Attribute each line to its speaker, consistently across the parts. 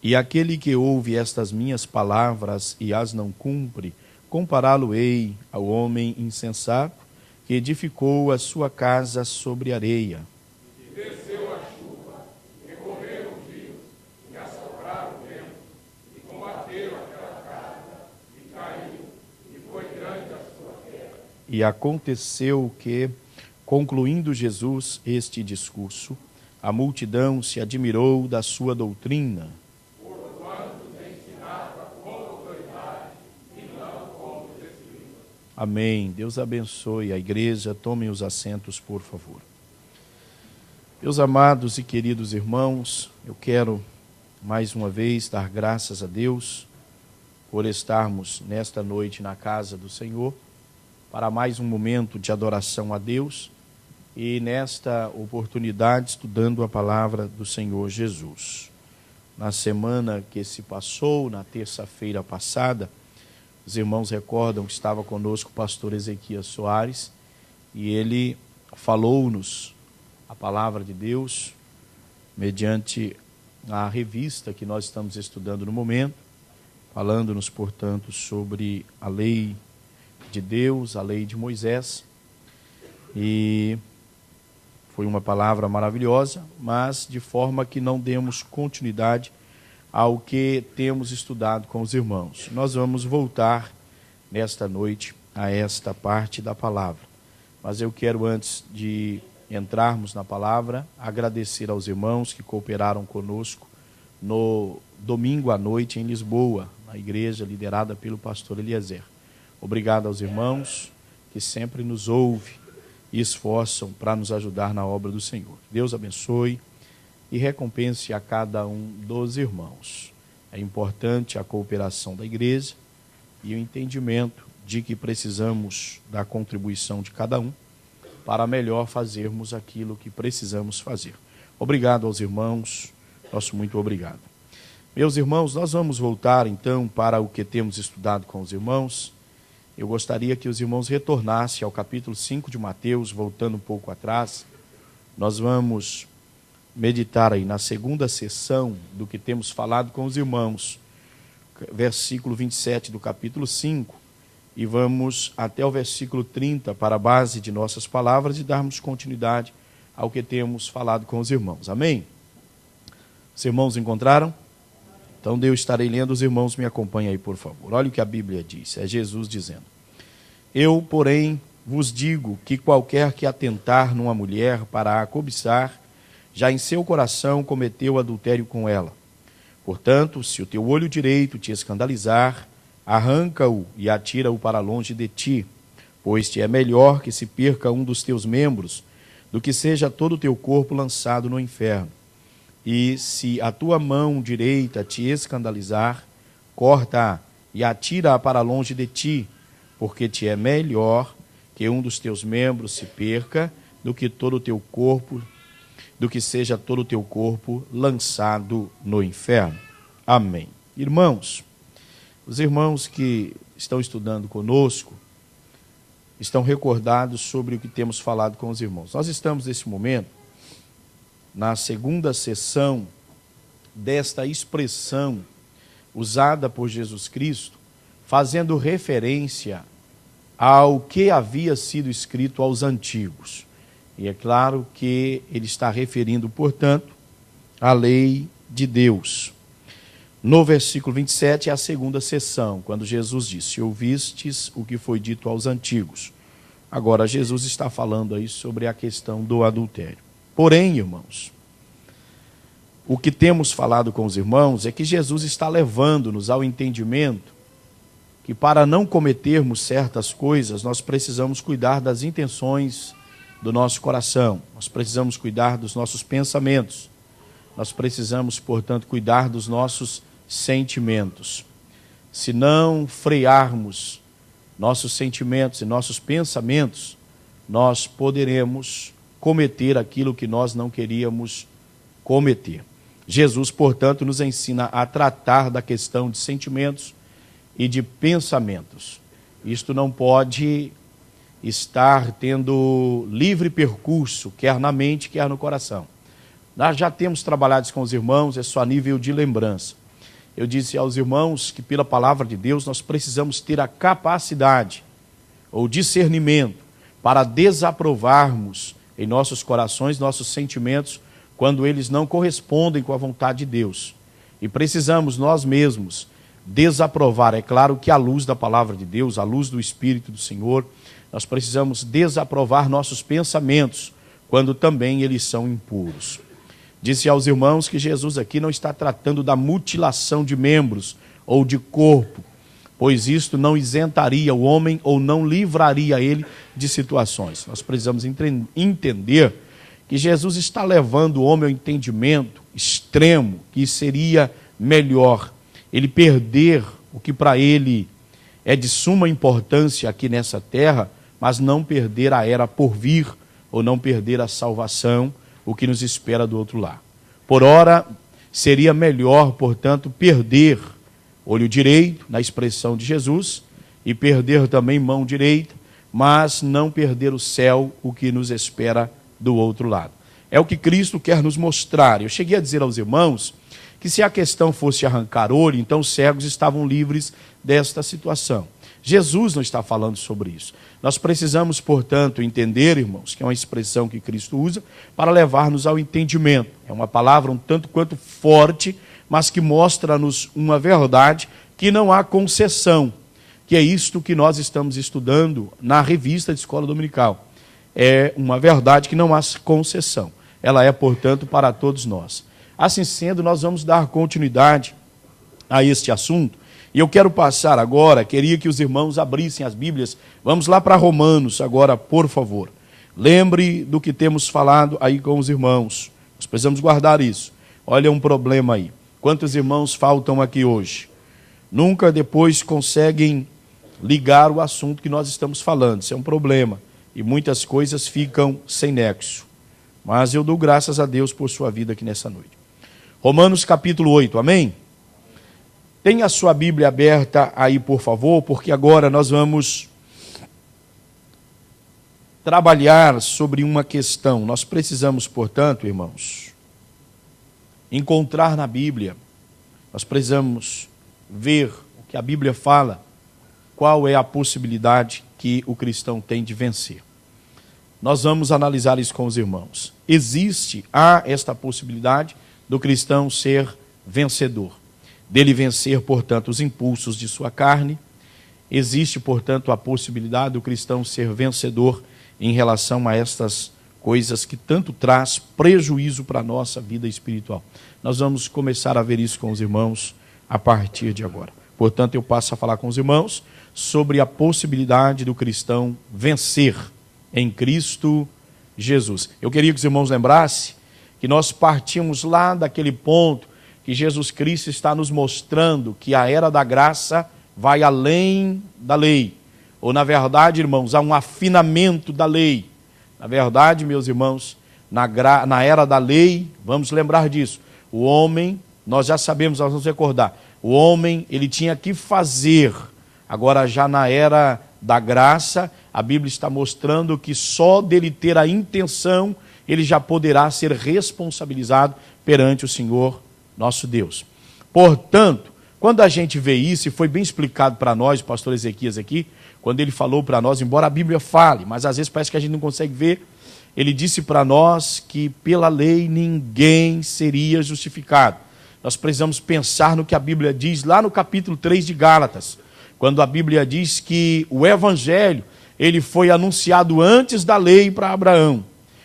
Speaker 1: E aquele que ouve estas minhas palavras e as não cumpre, compará-lo-ei ao homem insensato que edificou a sua casa sobre areia.
Speaker 2: E desceu a chuva, e correram os rios, e assopraram o vento, e combateram aquela casa, e caiu, e foi grande a sua queda.
Speaker 1: E aconteceu que, concluindo Jesus este discurso, a multidão se admirou da sua doutrina. Amém. Deus abençoe a igreja. Tomem os assentos, por favor. Meus amados e queridos irmãos, eu quero mais uma vez dar graças a Deus por estarmos nesta noite na casa do Senhor, para mais um momento de adoração a Deus e nesta oportunidade estudando a palavra do Senhor Jesus. Na semana que se passou, na terça-feira passada, os irmãos recordam que estava conosco o pastor Ezequias Soares e ele falou-nos a palavra de Deus mediante a revista que nós estamos estudando no momento, falando-nos, portanto, sobre a lei de Deus, a lei de Moisés. E foi uma palavra maravilhosa, mas de forma que não demos continuidade ao que temos estudado com os irmãos. Nós vamos voltar nesta noite a esta parte da palavra. Mas eu quero, antes de entrarmos na palavra, agradecer aos irmãos que cooperaram conosco no domingo à noite em Lisboa, na igreja liderada pelo pastor Eliezer. Obrigado aos irmãos que sempre nos ouvem e esforçam para nos ajudar na obra do Senhor. Deus abençoe e recompense a cada um dos irmãos. É importante a cooperação da igreja e o entendimento de que precisamos da contribuição de cada um para melhor fazermos aquilo que precisamos fazer. Obrigado aos irmãos, nosso muito obrigado. Meus irmãos, nós vamos voltar então para o que temos estudado com os irmãos. Eu gostaria que os irmãos retornassem ao capítulo 5 de Mateus, voltando um pouco atrás. Nós vamos meditar aí na segunda sessão do que temos falado com os irmãos, versículo 27 do capítulo 5, e vamos até o versículo 30 para a base de nossas palavras e darmos continuidade ao que temos falado com os irmãos. Amém? Os irmãos encontraram? Então eu estarei lendo, os irmãos me acompanhem aí, por favor. Olha o que a Bíblia diz, é Jesus dizendo: Eu, porém, vos digo que qualquer que atentar numa mulher para a cobiçar, já em seu coração cometeu adultério com ela. Portanto, se o teu olho direito te escandalizar, arranca-o e atira-o para longe de ti, pois te é melhor que se perca um dos teus membros, do que seja todo o teu corpo lançado no inferno. E se a tua mão direita te escandalizar, corta-a e atira-a para longe de ti, porque te é melhor que um dos teus membros se perca, do que seja todo o teu corpo lançado no inferno. Amém. Irmãos, os irmãos que estão estudando conosco estão recordados sobre o que temos falado com os irmãos. Nós estamos, nesse momento, na segunda sessão desta expressão usada por Jesus Cristo, fazendo referência ao que havia sido escrito aos antigos. E é claro que ele está referindo, portanto, à lei de Deus. No versículo 27 é a segunda sessão, quando Jesus disse: ouvistes o que foi dito aos antigos. Agora Jesus está falando aí sobre a questão do adultério. Porém, irmãos, o que temos falado com os irmãos é que Jesus está levando-nos ao entendimento que para não cometermos certas coisas, nós precisamos cuidar das intenções do nosso coração, nós precisamos cuidar dos nossos pensamentos, nós precisamos, portanto, cuidar dos nossos sentimentos. Se não frearmos nossos sentimentos e nossos pensamentos, nós poderemos cometer aquilo que nós não queríamos cometer. Jesus, portanto, nos ensina a tratar da questão de sentimentos e de pensamentos. Isto não pode estar tendo livre percurso, quer na mente, quer no coração. Nós já temos trabalhado com os irmãos, é só a nível de lembrança. eu disse aos irmãos que pela palavra de Deus nós precisamos ter a capacidade ou discernimento para desaprovarmos em nossos corações, nossos sentimentos, quando eles não correspondem com a vontade de Deus. E precisamos nós mesmos desaprovar, é claro que à luz da palavra de Deus, à luz do Espírito do Senhor, nós precisamos desaprovar nossos pensamentos, quando também eles são impuros. Disse aos irmãos que Jesus aqui não está tratando da mutilação de membros ou de corpo, pois isto não isentaria o homem ou não livraria ele de situações. Nós precisamos entender que Jesus está levando o homem ao entendimento extremo, que seria melhor ele perder o que para ele é de suma importância aqui nessa terra, mas não perder a era por vir, ou não perder a salvação, o que nos espera do outro lado. Por ora, seria melhor, portanto, perder olho direito, na expressão de Jesus, e perder também mão direita, mas não perder o céu, o que nos espera do outro lado. É o que Cristo quer nos mostrar. Eu cheguei a dizer aos irmãos que se a questão fosse arrancar olho, então os cegos estavam livres desta situação. Jesus não está falando sobre isso. Nós precisamos, portanto, entender, irmãos, que é uma expressão que Cristo usa para levar-nos ao entendimento. É uma palavra um tanto quanto forte, mas que mostra-nos uma verdade que não há concessão, que é isto que nós estamos estudando na revista de Escola Dominical. É uma verdade que não há concessão. Ela é, portanto, para todos nós. Assim sendo, nós vamos dar continuidade a este assunto. E eu quero passar agora, queria que os irmãos abrissem as Bíblias. Vamos lá para Romanos agora, por favor. Lembre do que temos falado aí com os irmãos. Nós precisamos guardar isso. Olha um problema aí. Quantos irmãos faltam aqui hoje? Nunca depois conseguem ligar o assunto que nós estamos falando. Isso é um problema. E muitas coisas ficam sem nexo. Mas eu dou graças a Deus por sua vida aqui nessa noite. Romanos capítulo 8, amém? Tenha a sua Bíblia aberta aí, por favor, porque agora nós vamos trabalhar sobre uma questão. Nós precisamos, portanto, irmãos, encontrar na Bíblia, nós precisamos ver o que a Bíblia fala, qual é a possibilidade que o cristão tem de vencer. Nós vamos analisar isso com os irmãos. Há esta possibilidade do cristão ser vencedor. Dele vencer, portanto, os impulsos de sua carne. Existe, portanto, a possibilidade do cristão ser vencedor em relação a estas coisas que tanto traz prejuízo para a nossa vida espiritual. Nós vamos começar a ver isso com os irmãos a partir de agora. Portanto, eu passo a falar com os irmãos sobre a possibilidade do cristão vencer em Cristo Jesus. Eu queria que os irmãos lembrassem que nós partimos lá daquele ponto que Jesus Cristo está nos mostrando que a era da graça vai além da lei. Ou, na verdade, irmãos, há um afinamento da lei. Na verdade, meus irmãos, na era da lei, vamos lembrar disso, o homem, nós já sabemos, nós vamos recordar, o homem, ele tinha que fazer. Agora, já na era da graça, a Bíblia está mostrando que só dele ter a intenção, ele já poderá ser responsabilizado perante o Senhor nosso Deus. Portanto, quando a gente vê isso, e foi bem explicado para nós, o pastor Ezequias aqui, quando ele falou para nós, embora a Bíblia fale, mas às vezes parece que a gente não consegue ver, ele disse para nós que pela lei ninguém seria justificado. Nós precisamos pensar no que a Bíblia diz lá no capítulo 3 de Gálatas, quando a Bíblia diz que o Evangelho, ele foi anunciado antes da lei para Abraão.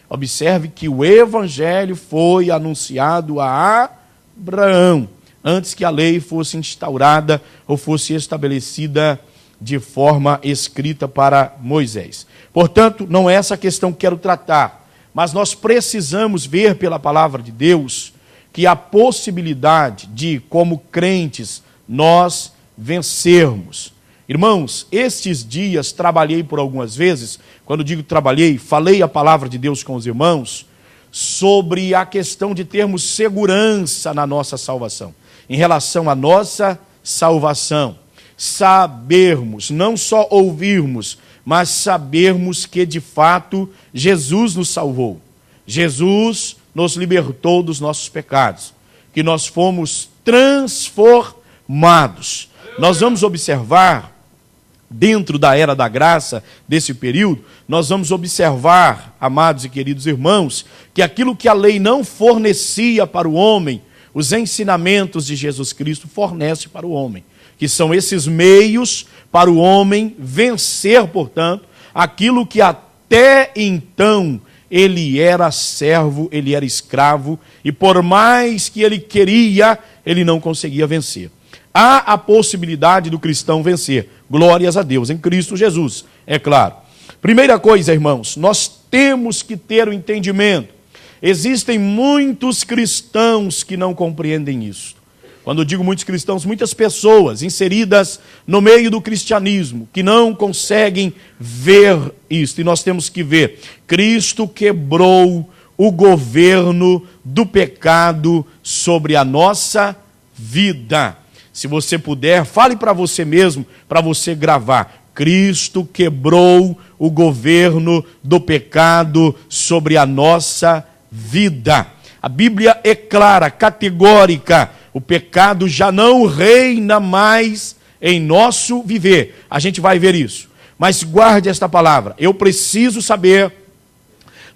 Speaker 1: Observe que o Evangelho foi anunciado a Abraão, antes que a lei fosse instaurada ou fosse estabelecida de forma escrita para Moisés. Portanto, não é essa a questão que quero tratar, mas nós precisamos ver pela palavra de Deus que a possibilidade de, como crentes, nós vencermos. Irmãos, estes dias trabalhei por algumas vezes, quando digo trabalhei, falei a palavra de Deus com os irmãos, sobre a questão de termos segurança na nossa salvação. Em relação à nossa salvação, sabermos, não só ouvirmos, mas sabermos que de fato Jesus nos salvou. Jesus nos libertou dos nossos pecados, que nós fomos transformados amados. Nós vamos observar, dentro da era da graça, desse período, nós vamos observar, amados e queridos irmãos, que aquilo que a lei não fornecia para o homem, os ensinamentos de Jesus Cristo fornece para o homem, que são esses meios para o homem vencer, portanto, aquilo que até então ele era servo, ele era escravo, e por mais que ele queria, ele não conseguia vencer. Há a possibilidade do cristão vencer, glórias a Deus, em Cristo Jesus, é claro. Primeira coisa, irmãos, nós temos que ter o entendimento. Existem muitos cristãos que não compreendem isso. Quando eu digo muitos cristãos, muitas pessoas inseridas no meio do cristianismo, que não conseguem ver isso. E nós temos que ver. Cristo quebrou o governo do pecado sobre a nossa vida. Se você puder, fale para você mesmo, para você gravar. Cristo quebrou o governo do pecado sobre a nossa vida. A Bíblia é clara, categórica. O pecado já não reina mais em nosso viver. A gente vai ver isso. Mas guarde esta palavra. Eu preciso saber,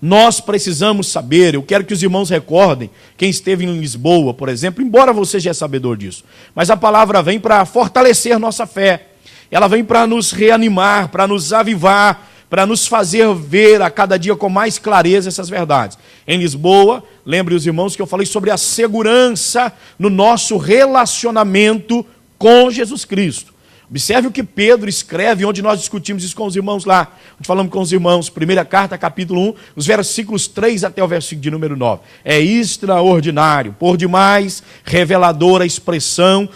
Speaker 1: nós precisamos saber, eu quero que os irmãos recordem, quem esteve em Lisboa, por exemplo, embora você já é sabedor disso, mas a palavra vem para fortalecer nossa fé. Ela vem para nos reanimar, para nos avivar, para nos fazer ver a cada dia com mais clareza essas verdades. Em Lisboa, lembre os irmãos que eu falei sobre a segurança no nosso relacionamento com Jesus Cristo. Observe o que Pedro escreve, onde nós discutimos isso com os irmãos lá. Onde falamos com os irmãos, primeira carta, capítulo 1, os versículos 3 até o versículo de número 9. É extraordinário, por demais, reveladora a expressão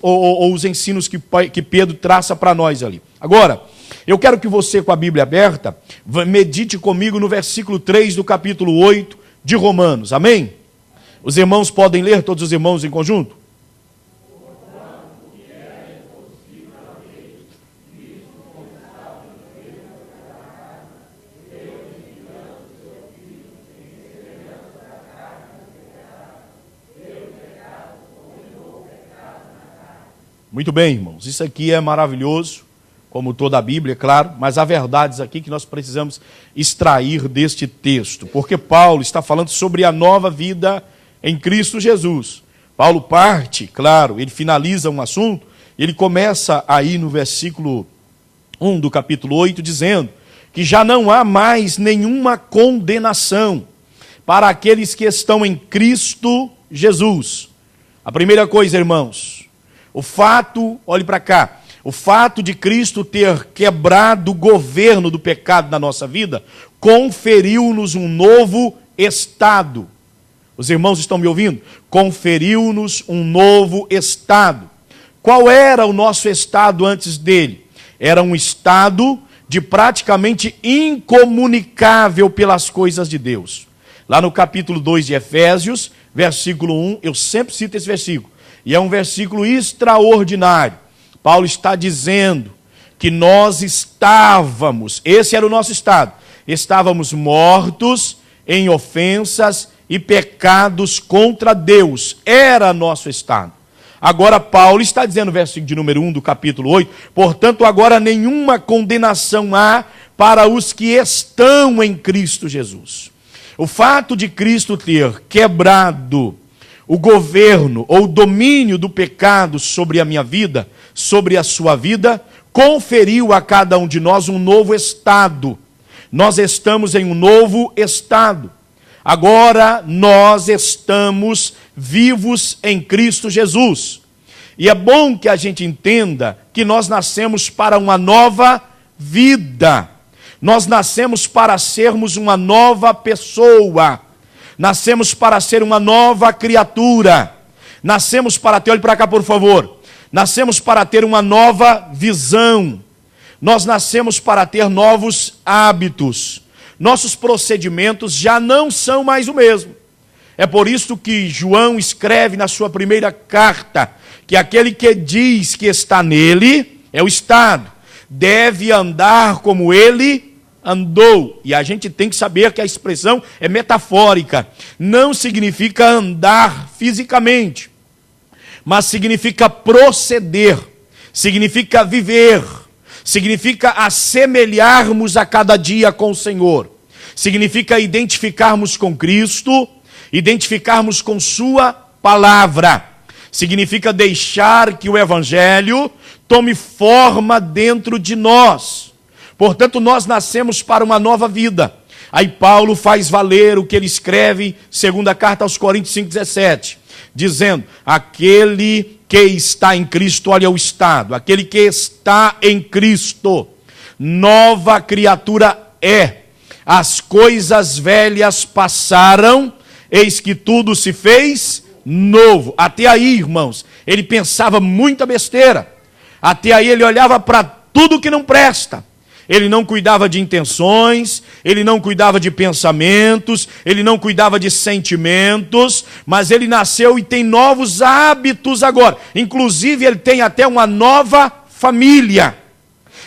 Speaker 1: ou os ensinos que Pedro traça para nós ali. Agora, eu quero que você, com a Bíblia aberta, medite comigo no versículo 3 do capítulo 8 de Romanos. Amém? Os irmãos podem ler, todos os irmãos em conjunto? Muito bem, irmãos. Isso aqui é maravilhoso, como toda a Bíblia, é claro, mas há verdades aqui que nós precisamos extrair deste texto, porque Paulo está falando sobre a nova vida em Cristo Jesus. Paulo parte, claro, ele finaliza um assunto, ele começa aí no versículo 1 do capítulo 8, dizendo que já não há mais nenhuma condenação para aqueles que estão em Cristo Jesus. A primeira coisa, irmãos, o fato, olhe para cá, o fato de Cristo ter quebrado o governo do pecado na nossa vida, conferiu-nos um novo estado. Os irmãos estão me ouvindo? Conferiu-nos um novo estado. Qual era o nosso estado antes dele? Era um estado de praticamente incomunicável pelas coisas de Deus. Lá no capítulo 2 de Efésios, versículo 1, eu sempre cito esse versículo. E é um versículo extraordinário. Paulo está dizendo que nós estávamos, esse era o nosso estado, estávamos mortos em ofensas e pecados contra Deus. Era nosso estado. Agora Paulo está dizendo no versículo de número 1 do capítulo 8, portanto agora nenhuma condenação há para os que estão em Cristo Jesus. O fato de Cristo ter quebrado o governo ou o domínio do pecado sobre a minha vida, sobre a sua vida, conferiu a cada um de nós um novo estado. Nós estamos em um novo estado. Agora nós estamos vivos em Cristo Jesus. E é bom que a gente entenda que nós nascemos para uma nova vida. Nós nascemos para sermos uma nova pessoa. Nascemos para ser uma nova criatura. Nascemos para ter, olhe para cá por favor. Nascemos para ter uma nova visão. Nós nascemos para ter novos hábitos. Nossos procedimentos já não são mais o mesmo. É por isso que João escreve na sua primeira carta que aquele que diz que está nele, é o estado, deve andar como ele andou. E a gente tem que saber que a expressão é metafórica. Não significa andar fisicamente. mas significa proceder, significa viver, significa assemelharmos a cada dia com o Senhor, significa identificarmos com Cristo, identificarmos com sua palavra, significa deixar que o Evangelho tome forma dentro de nós. Portanto, nós nascemos para uma nova vida. Aí Paulo faz valer o que ele escreve, segunda carta aos Coríntios 5,17, dizendo: aquele que está em Cristo, olha o estado, aquele que está em Cristo, nova criatura é. As coisas velhas passaram, eis que tudo se fez novo. Até aí, irmãos, ele pensava muita besteira. Até aí ele olhava para tudo que não presta. Ele não cuidava de intenções, ele não cuidava de pensamentos, ele não cuidava de sentimentos, mas ele nasceu e tem novos hábitos agora. Inclusive, ele tem até uma nova família.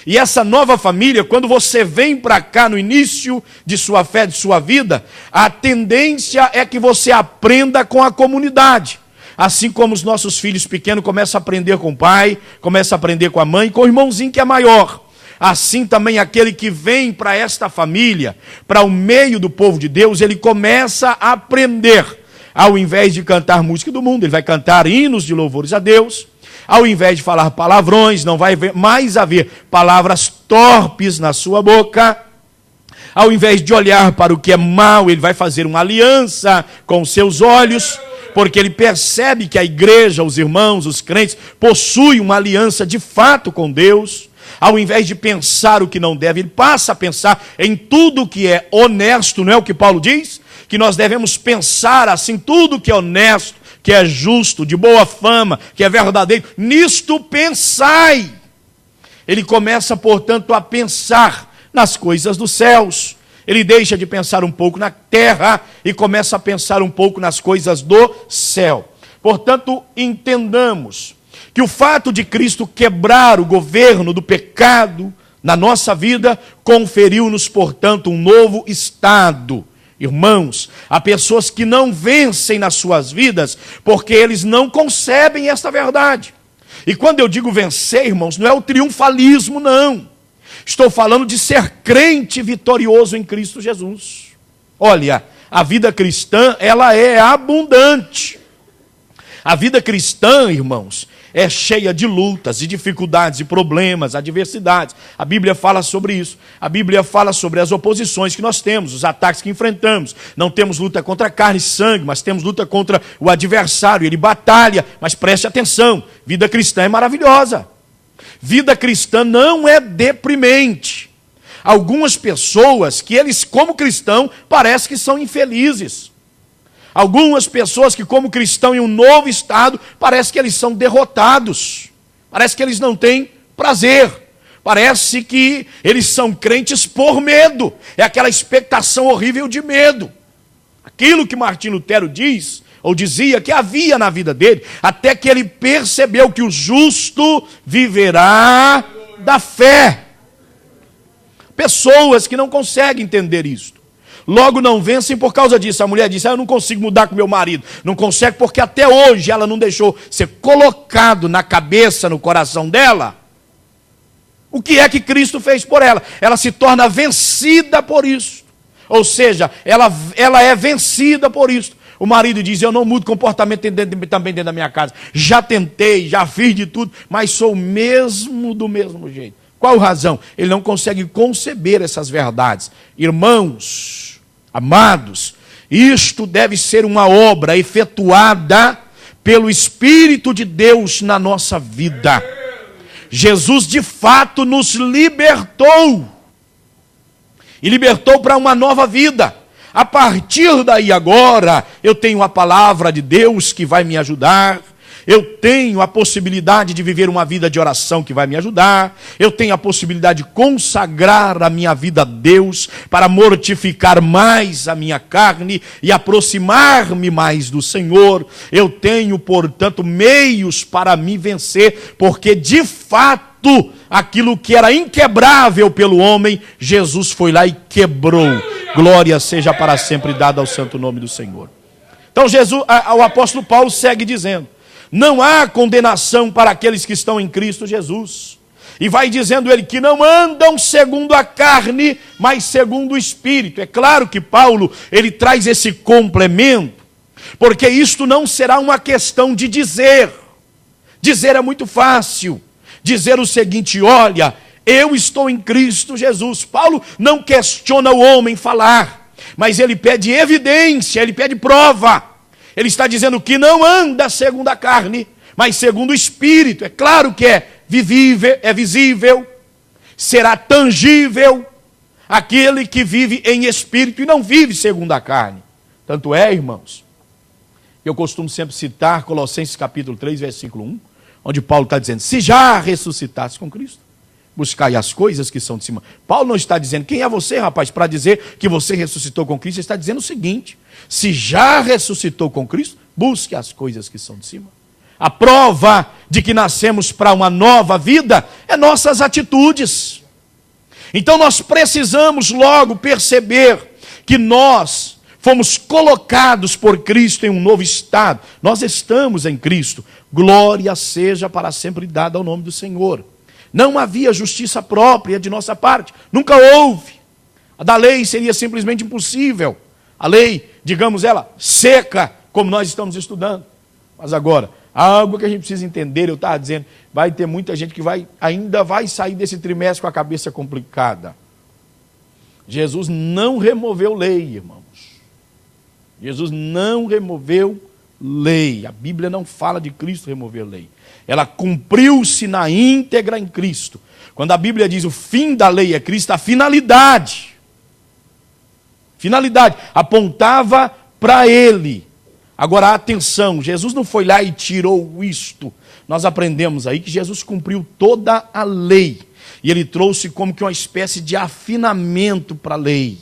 Speaker 1: E essa nova família, quando você vem para cá no início de sua fé, de sua vida, a tendência é que você aprenda com a comunidade. Assim como os nossos filhos pequenos começam a aprender com o pai, começam a aprender com a mãe, com o irmãozinho que é maior. Assim também aquele que vem para esta família, para o meio do povo de Deus, ele começa a aprender. Ao invés de cantar música do mundo, ele vai cantar hinos de louvores a Deus. Ao invés de falar palavrões, não vai mais haver palavras torpes na sua boca. Ao invés de olhar para o que é mal, ele vai fazer uma aliança com os seus olhos, porque ele percebe que a igreja, os irmãos, os crentes, possuem uma aliança de fato com Deus. Ao invés de pensar o que não deve, ele passa a pensar em tudo que é honesto, não é o que Paulo diz? Que nós devemos pensar assim, tudo que é honesto, que é justo, de boa fama, que é verdadeiro, nisto pensai. Ele começa, portanto, a pensar nas coisas dos céus. Ele deixa de pensar um pouco na terra e começa a pensar um pouco nas coisas do céu. Portanto, entendamos que o fato de Cristo quebrar o governo do pecado na nossa vida, conferiu-nos, portanto, um novo estado. Irmãos, há pessoas que não vencem nas suas vidas, porque eles não concebem esta verdade. E quando eu digo vencer, irmãos, não é o triunfalismo, não. Estou falando de ser crente vitorioso em Cristo Jesus. Olha, a vida cristã, ela é abundante. A vida cristã, irmãos, é cheia de lutas, de dificuldades, de problemas, adversidades. A Bíblia fala sobre isso. A Bíblia fala sobre as oposições que nós temos, os ataques que enfrentamos. Não temos luta contra carne e sangue, mas temos luta contra o adversário. Ele batalha, mas preste atenção, vida cristã é maravilhosa. Vida cristã não é deprimente. Algumas pessoas que eles, como cristão, parece que são infelizes. Algumas pessoas que, como cristão em um novo estado, parece que eles são derrotados. Parece que eles não têm prazer. Parece que eles são crentes por medo. É aquela expectação horrível de medo. Aquilo que Martim Lutero diz, ou dizia que havia na vida dele, até que ele percebeu que o justo viverá da fé. Pessoas que não conseguem entender isto. Logo não vencem por causa disso. A mulher disse: eu não consigo mudar com meu marido. Não consegue porque até hoje ela não deixou ser colocado na cabeça, no coração dela, o que é que Cristo fez por ela. Ela se torna vencida por isso. Ou seja, ela é vencida por isso. O marido diz: eu não mudo comportamento também dentro da minha casa. Já tentei, já fiz de tudo, mas sou mesmo do mesmo jeito. Qual razão? Ele não consegue conceber essas verdades. Irmãos, amados, isto deve ser uma obra efetuada pelo Espírito de Deus na nossa vida. Jesus de fato nos libertou. E libertou para uma nova vida. A partir daí agora, eu tenho a palavra de Deus que vai me ajudar. Eu tenho a possibilidade de viver uma vida de oração que vai me ajudar. Eu tenho a possibilidade de consagrar a minha vida a Deus para mortificar mais a minha carne e aproximar-me mais do Senhor. Eu tenho, portanto, meios para me vencer, porque de fato, aquilo que era inquebrável pelo homem, Jesus foi lá e quebrou. Glória seja para sempre dada ao santo nome do Senhor. Então o apóstolo Paulo segue dizendo: não há condenação para aqueles que estão em Cristo Jesus. E vai dizendo ele que não andam segundo a carne, mas segundo o Espírito. É claro que Paulo, ele traz esse complemento, porque isto não será uma questão de dizer. Dizer é muito fácil. Dizer o seguinte: olha, eu estou em Cristo Jesus. Paulo não questiona o homem falar, mas ele pede evidência, ele pede prova. Ele está dizendo que não anda segundo a carne, mas segundo o Espírito. É claro que é visível, será tangível aquele que vive em Espírito e não vive segundo a carne. Tanto é, irmãos, eu costumo sempre citar Colossenses capítulo 3, versículo 1, onde Paulo está dizendo: se já ressuscitasse com Cristo, buscai as coisas que são de cima. Paulo não está dizendo: quem é você, rapaz, para dizer que você ressuscitou com Cristo? Ele está dizendo o seguinte: se já ressuscitou com Cristo, busque as coisas que são de cima. A prova de que nascemos para uma nova vida é nossas atitudes. Então nós precisamos logo perceber que nós fomos colocados por Cristo em um novo estado. Nós estamos em Cristo. Glória seja para sempre dada ao nome do Senhor. Não havia justiça própria de nossa parte. Nunca houve. A da lei seria simplesmente impossível. A lei, digamos ela, seca, como nós estamos estudando. Mas agora, algo que a gente precisa entender, eu estava dizendo, vai ter muita gente que ainda vai sair desse trimestre com a cabeça complicada. Jesus não removeu lei, irmãos. Jesus não removeu lei. A Bíblia não fala de Cristo remover lei. Ela cumpriu-se na íntegra em Cristo. Quando a Bíblia diz o fim da lei é Cristo, a finalidade apontava para ele. Agora, atenção, Jesus não foi lá e tirou isto. Nós aprendemos aí que Jesus cumpriu toda a lei. E ele trouxe como que uma espécie de afinamento para a lei.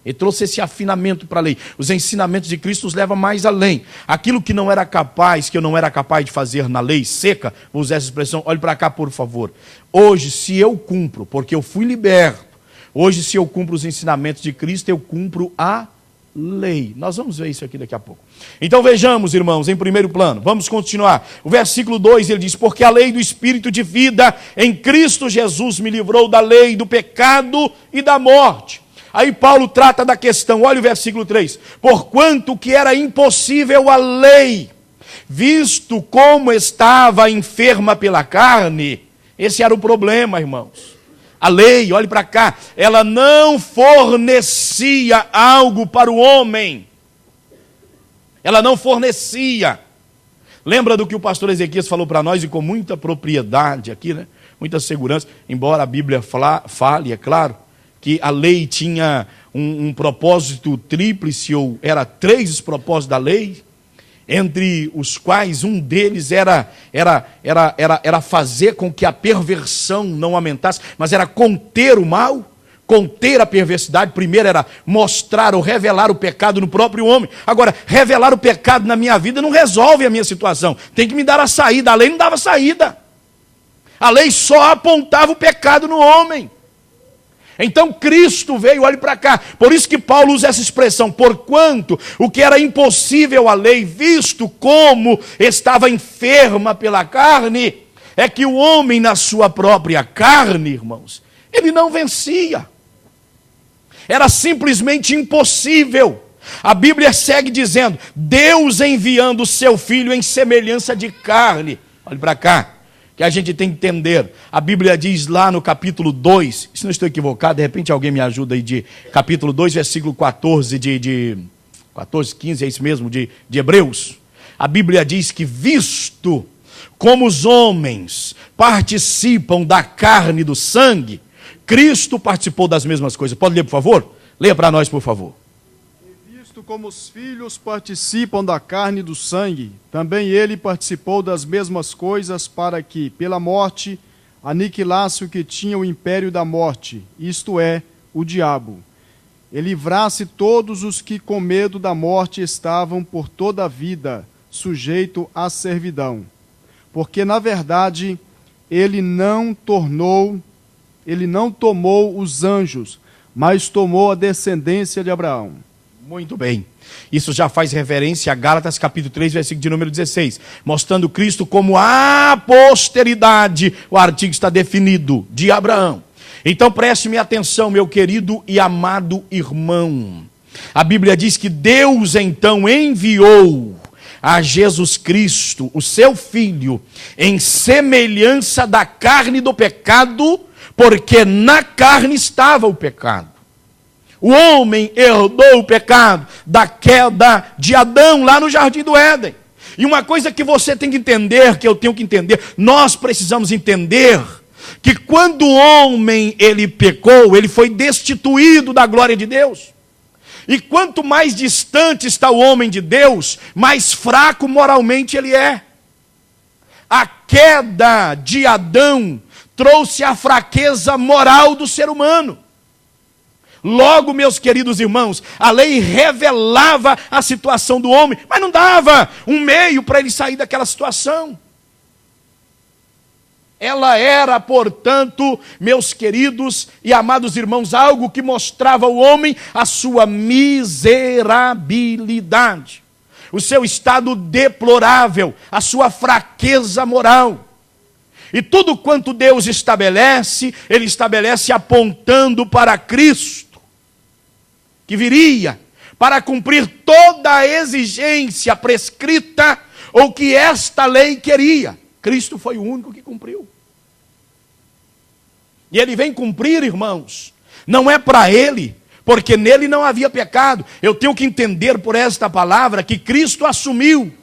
Speaker 1: Ele trouxe esse afinamento para a lei. Os ensinamentos de Cristo nos levam mais além. Aquilo que não era capaz, que eu não era capaz de fazer na lei seca, vou usar essa expressão, olhe para cá, por favor. Hoje, se eu cumpro, porque eu fui liberto, hoje, se eu cumpro os ensinamentos de Cristo, eu cumpro a lei. Nós vamos ver isso aqui daqui a pouco. Então vejamos, irmãos, em primeiro plano, vamos continuar. O versículo 2, ele diz: porque a lei do Espírito de vida em Cristo Jesus me livrou da lei, do pecado e da morte. Aí Paulo trata da questão, olha o versículo 3. Porquanto que era impossível a lei, visto como estava enferma pela carne. Esse era o problema, irmãos. A lei, olhe para cá, ela não fornecia algo para o homem. Ela não fornecia. Lembra do que o pastor Ezequias falou para nós, e com muita propriedade aqui, né? Muita segurança, embora a Bíblia fale, é claro, que a lei tinha um propósito tríplice, ou era 3 os propósitos da lei, entre os quais um deles era fazer com que a perversão não aumentasse, mas era conter o mal, conter a perversidade. Primeiro era mostrar ou revelar o pecado no próprio homem. Agora, revelar o pecado na minha vida não resolve a minha situação. Tem que me dar a saída. A lei não dava saída. A lei só apontava o pecado no homem. Então Cristo veio, olhe para cá. Por isso que Paulo usa essa expressão: porquanto o que era impossível à lei, visto como estava enferma pela carne, é que o homem na sua própria carne, irmãos, ele não vencia. Era simplesmente impossível. A Bíblia segue dizendo: Deus enviando o seu Filho em semelhança de carne. Olhe para cá, que a gente tem que entender. A Bíblia diz lá no capítulo 2, se não estou equivocado, de repente alguém me ajuda aí, de capítulo 2, versículo 14, 14, 15, é isso mesmo, de Hebreus. A Bíblia diz que, visto como os homens participam da carne e do sangue, Cristo participou das mesmas coisas. Pode ler, por favor? Leia para nós, por favor.
Speaker 3: Como os filhos participam da carne e do sangue, também ele participou das mesmas coisas, para que, pela morte, aniquilasse o que tinha o império da morte, isto é, o diabo, e livrasse todos os que com medo da morte estavam por toda a vida sujeitos à servidão. Porque, na verdade, ele não tomou os anjos, mas tomou a descendência de Abraão.
Speaker 1: Muito bem. Isso já faz referência a Gálatas capítulo 3, versículo de número 16. Mostrando Cristo como a posteridade. O artigo está definido, de Abraão. Então preste-me atenção, meu querido e amado irmão. A Bíblia diz que Deus então enviou a Jesus Cristo, o seu Filho, em semelhança da carne do pecado, porque na carne estava o pecado. O homem herdou o pecado da queda de Adão lá no Jardim do Éden. E uma coisa que você tem que entender, que eu tenho que entender, nós precisamos entender que quando o homem ele pecou, ele foi destituído da glória de Deus. E quanto mais distante está o homem de Deus, mais fraco moralmente ele é. A queda de Adão trouxe a fraqueza moral do ser humano. Logo, meus queridos irmãos, a lei revelava a situação do homem, mas não dava um meio para ele sair daquela situação. Ela era, portanto, meus queridos e amados irmãos, algo que mostrava ao homem a sua miserabilidade, o seu estado deplorável, a sua fraqueza moral. E tudo quanto Deus estabelece, Ele estabelece apontando para Cristo, que viria para cumprir toda a exigência prescrita ou que esta lei queria. Cristo foi o único que cumpriu. E Ele vem cumprir, irmãos, não é para Ele, porque nele não havia pecado. Eu tenho que entender por esta palavra que Cristo assumiu.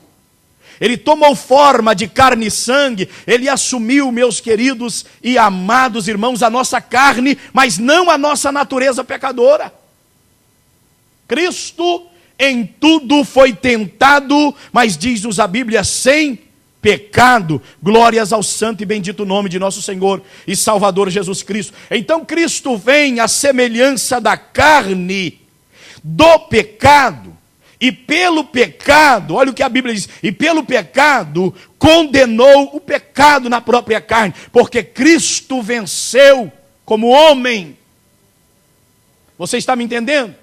Speaker 1: Ele tomou forma de carne e sangue, Ele assumiu, meus queridos e amados irmãos, a nossa carne, mas não a nossa natureza pecadora. Cristo em tudo foi tentado, mas diz-nos a Bíblia, sem pecado. Glórias ao santo e bendito nome de nosso Senhor e Salvador Jesus Cristo. Então Cristo vem à semelhança da carne, do pecado, e pelo pecado, olha o que a Bíblia diz, e pelo pecado condenou o pecado na própria carne, porque Cristo venceu como homem. Você está me entendendo?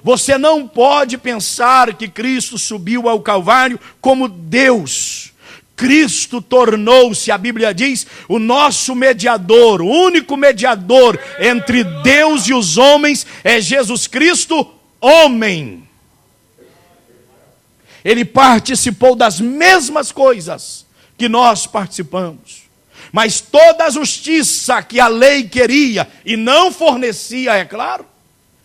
Speaker 1: Você não pode pensar que Cristo subiu ao Calvário como Deus. Cristo tornou-se, a Bíblia diz, o nosso mediador, o único mediador entre Deus e os homens é Jesus Cristo, homem. Ele participou das mesmas coisas que nós participamos. Mas toda a justiça que a lei queria e não fornecia, é claro,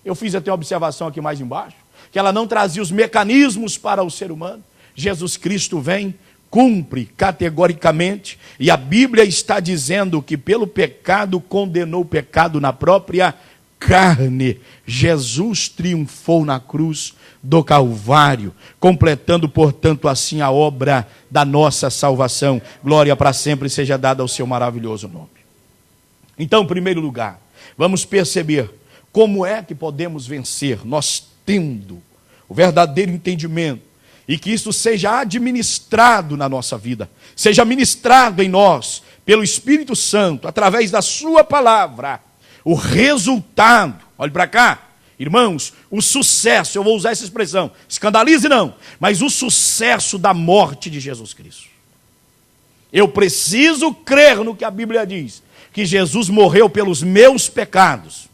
Speaker 1: eu fiz até uma observação aqui mais embaixo, que ela não trazia os mecanismos para o ser humano. Jesus Cristo vem, cumpre categoricamente, e a Bíblia está dizendo que pelo pecado condenou o pecado na própria carne. Jesus triunfou na cruz do Calvário, completando, portanto, assim a obra da nossa salvação. Glória para sempre seja dada ao seu maravilhoso nome. Então, em primeiro lugar, vamos perceber como é que podemos vencer, nós tendo o verdadeiro entendimento, e que isso seja administrado na nossa vida, seja ministrado em nós, pelo Espírito Santo, através da sua palavra, o resultado, olhe para cá, irmãos, o sucesso, eu vou usar essa expressão, escandalize não, mas o sucesso da morte de Jesus Cristo. Eu preciso crer no que a Bíblia diz, que Jesus morreu pelos meus pecados,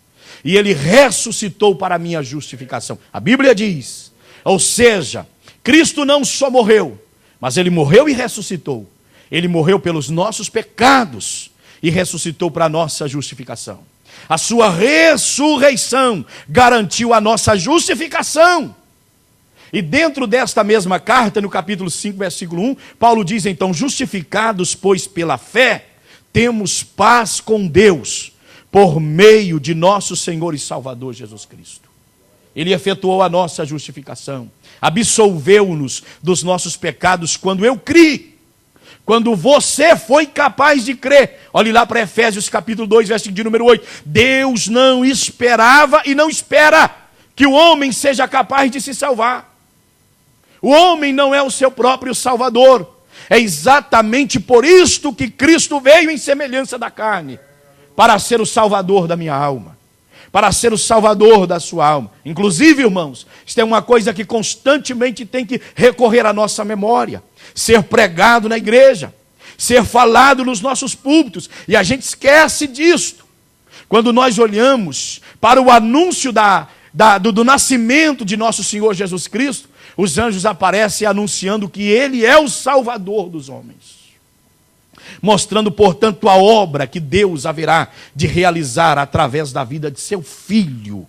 Speaker 1: e Ele ressuscitou para a minha justificação. A Bíblia diz, ou seja, Cristo não só morreu, mas Ele morreu e ressuscitou. Ele morreu pelos nossos pecados e ressuscitou para a nossa justificação. A sua ressurreição garantiu a nossa justificação. E dentro desta mesma carta, no capítulo 5, versículo 1, Paulo diz então, justificados, pois pela fé, temos paz com Deus, por meio de nosso Senhor e Salvador Jesus Cristo. Ele efetuou a nossa justificação, absolveu-nos dos nossos pecados quando eu criei. Quando você foi capaz de crer, olhe lá para Efésios capítulo 2, versículo de número 8. Deus não esperava e não espera que o homem seja capaz de se salvar. O homem não é o seu próprio salvador. É exatamente por isto que Cristo veio em semelhança da carne, para ser o salvador da minha alma. para ser o salvador da sua alma. Inclusive, irmãos, isso é uma coisa que constantemente tem que recorrer à nossa memória, ser pregado na igreja, ser falado nos nossos púlpitos, e a gente esquece disso. Quando nós olhamos para o anúncio do nascimento de nosso Senhor Jesus Cristo, os anjos aparecem anunciando que Ele é o Salvador dos homens, mostrando, portanto, a obra que Deus haverá de realizar através da vida de seu Filho,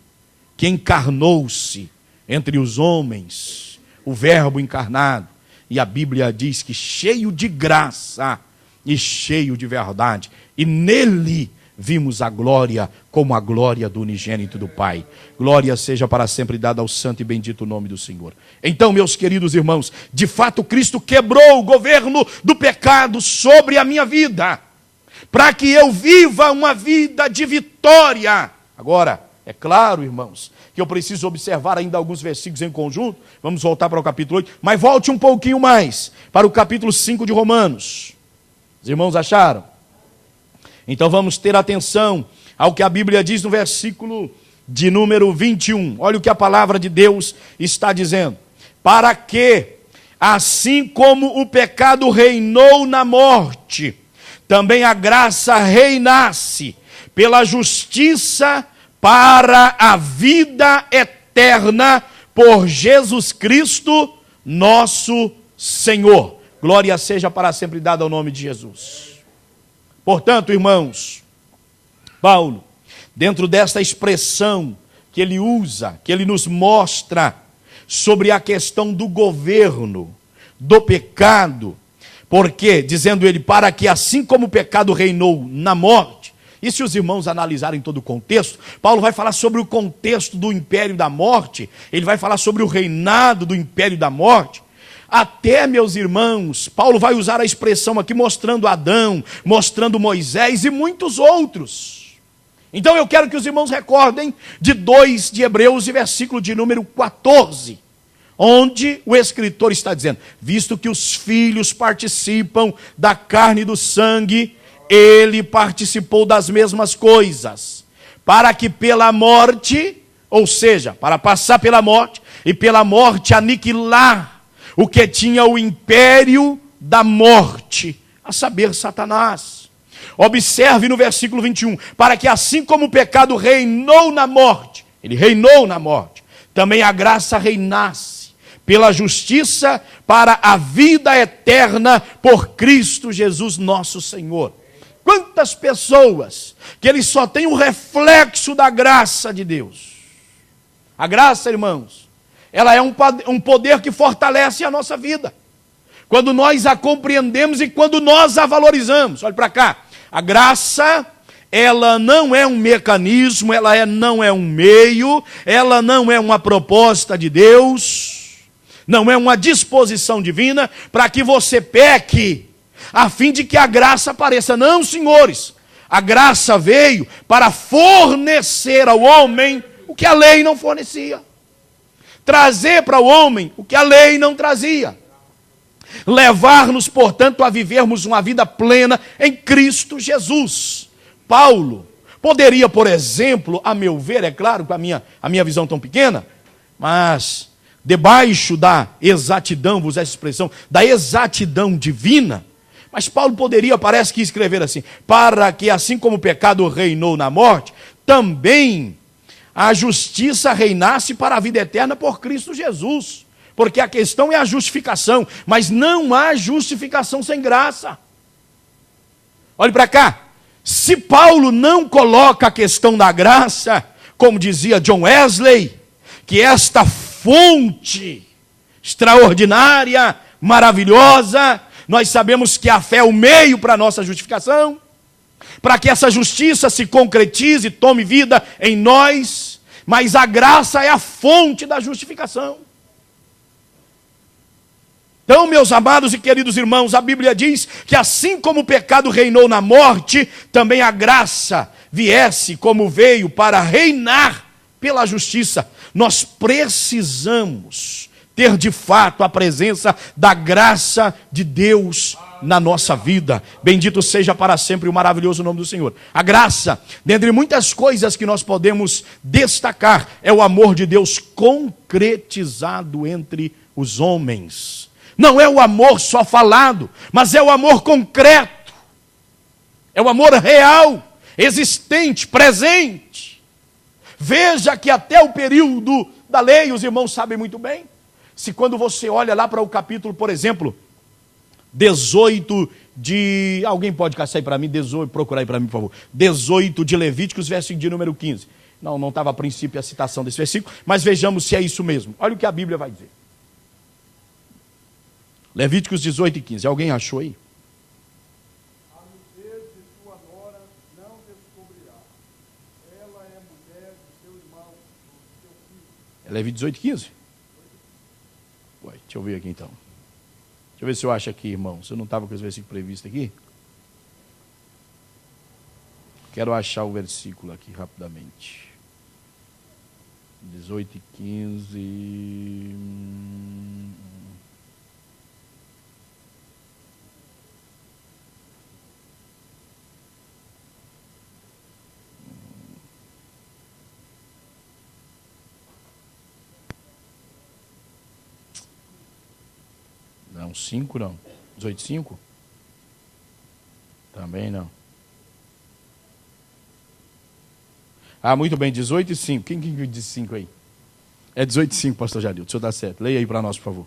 Speaker 1: que encarnou-se entre os homens, o Verbo encarnado. E a Bíblia diz que cheio de graça e cheio de verdade, e nele vimos a glória como a glória do unigênito do Pai. Glória seja para sempre dada ao santo e bendito nome do Senhor. Então, meus queridos irmãos, de fato Cristo quebrou o governo do pecado sobre a minha vida, para que eu viva uma vida de vitória. Agora, é claro, irmãos, que eu preciso observar ainda alguns versículos em conjunto. Vamos voltar para o capítulo 8, mas volte um pouquinho mais para o capítulo 5 de Romanos. Os irmãos acharam? Então vamos ter atenção ao que a Bíblia diz no versículo de número 21. Olha o que a palavra de Deus está dizendo. Para que, assim como o pecado reinou na morte, também a graça reinasse pela justiça para a vida eterna por Jesus Cristo, nosso Senhor. Glória seja para sempre dada ao nome de Jesus. Portanto, irmãos, Paulo, dentro desta expressão que ele usa, que ele nos mostra sobre a questão do governo, do pecado, porque, dizendo ele, para que assim como o pecado reinou na morte, e se os irmãos analisarem todo o contexto, Paulo vai falar sobre o contexto do império da morte, ele vai falar sobre o reinado do império da morte. Até, meus irmãos, Paulo vai usar a expressão aqui mostrando Adão, mostrando Moisés e muitos outros. Então eu quero que os irmãos recordem de 2 de Hebreus, e versículo de número 14, onde o escritor está dizendo, visto que os filhos participam da carne e do sangue, ele participou das mesmas coisas, para que pela morte, ou seja, para passar pela morte, e pela morte aniquilar o que tinha o império da morte, a saber, Satanás. Observe no versículo 21, para que assim como o pecado reinou na morte, ele reinou na morte, também a graça reinasse pela justiça para a vida eterna por Cristo Jesus nosso Senhor. Quantas pessoas que eles só têm o reflexo da graça de Deus. A graça, irmãos, ela é um poder que fortalece a nossa vida. Quando nós a compreendemos e quando nós a valorizamos. Olha para cá. A graça, ela não é um mecanismo, ela não é um meio, ela não é uma proposta de Deus, não é uma disposição divina para que você peque, a fim de que a graça apareça. Não, senhores. A graça veio para fornecer ao homem o que a lei não fornecia. Trazer para o homem o que a lei não trazia. Levar-nos, portanto, a vivermos uma vida plena em Cristo Jesus. Paulo poderia, por exemplo, a meu ver, é claro, com a minha visão tão pequena, mas debaixo da exatidão, vou usar essa expressão, da exatidão divina, mas Paulo poderia, parece que escrever assim, para que assim como o pecado reinou na morte, também a justiça reinasse para a vida eterna por Cristo Jesus. Porque a questão é a justificação, mas não há justificação sem graça. Olhe para cá. Se Paulo não coloca a questão da graça, como dizia John Wesley, que esta fonte extraordinária, maravilhosa, nós sabemos que a fé é o meio para a nossa justificação, para que essa justiça se concretize, tome vida em nós, mas a graça é a fonte da justificação. Então, meus amados e queridos irmãos, a Bíblia diz que assim como o pecado reinou na morte, também a graça viesse como veio para reinar pela justiça. Nós precisamos ter de fato a presença da graça de Deus na nossa vida. Bendito seja para sempre o maravilhoso nome do Senhor. A graça, dentre muitas coisas que nós podemos destacar, é o amor de Deus concretizado entre os homens. Não é o amor só falado, mas é o amor concreto. É o amor real, existente, presente. Veja que até o período da lei, os irmãos sabem muito bem, se quando você olha lá para o capítulo, por exemplo, 18 de... Alguém pode caçar aí para mim, 18, procurar aí para mim, por favor. 18 de Levíticos, verso de número 15. Não estava a princípio a citação desse versículo, mas vejamos se é isso mesmo. Olha o que a Bíblia vai dizer. Levíticos 18 e 15. Alguém achou aí?
Speaker 3: A nudez de sua nora não descobrirá. Ela é mulher de seu irmão, do seu filho.
Speaker 1: É Levíticos 18 e 15? Ué, deixa eu ver aqui então. Deixa eu ver se eu acho aqui, irmãos. Eu não estava com esse versículo previsto aqui. Quero achar o versículo aqui rapidamente. 18 e 15. Não, 5 não. 18 e 5? Também não. Ah, muito bem, 18 e 5. Quem disse 5 aí? É 18 e 5, pastor Jadil. O senhor dá certo. Leia aí para nós, por favor.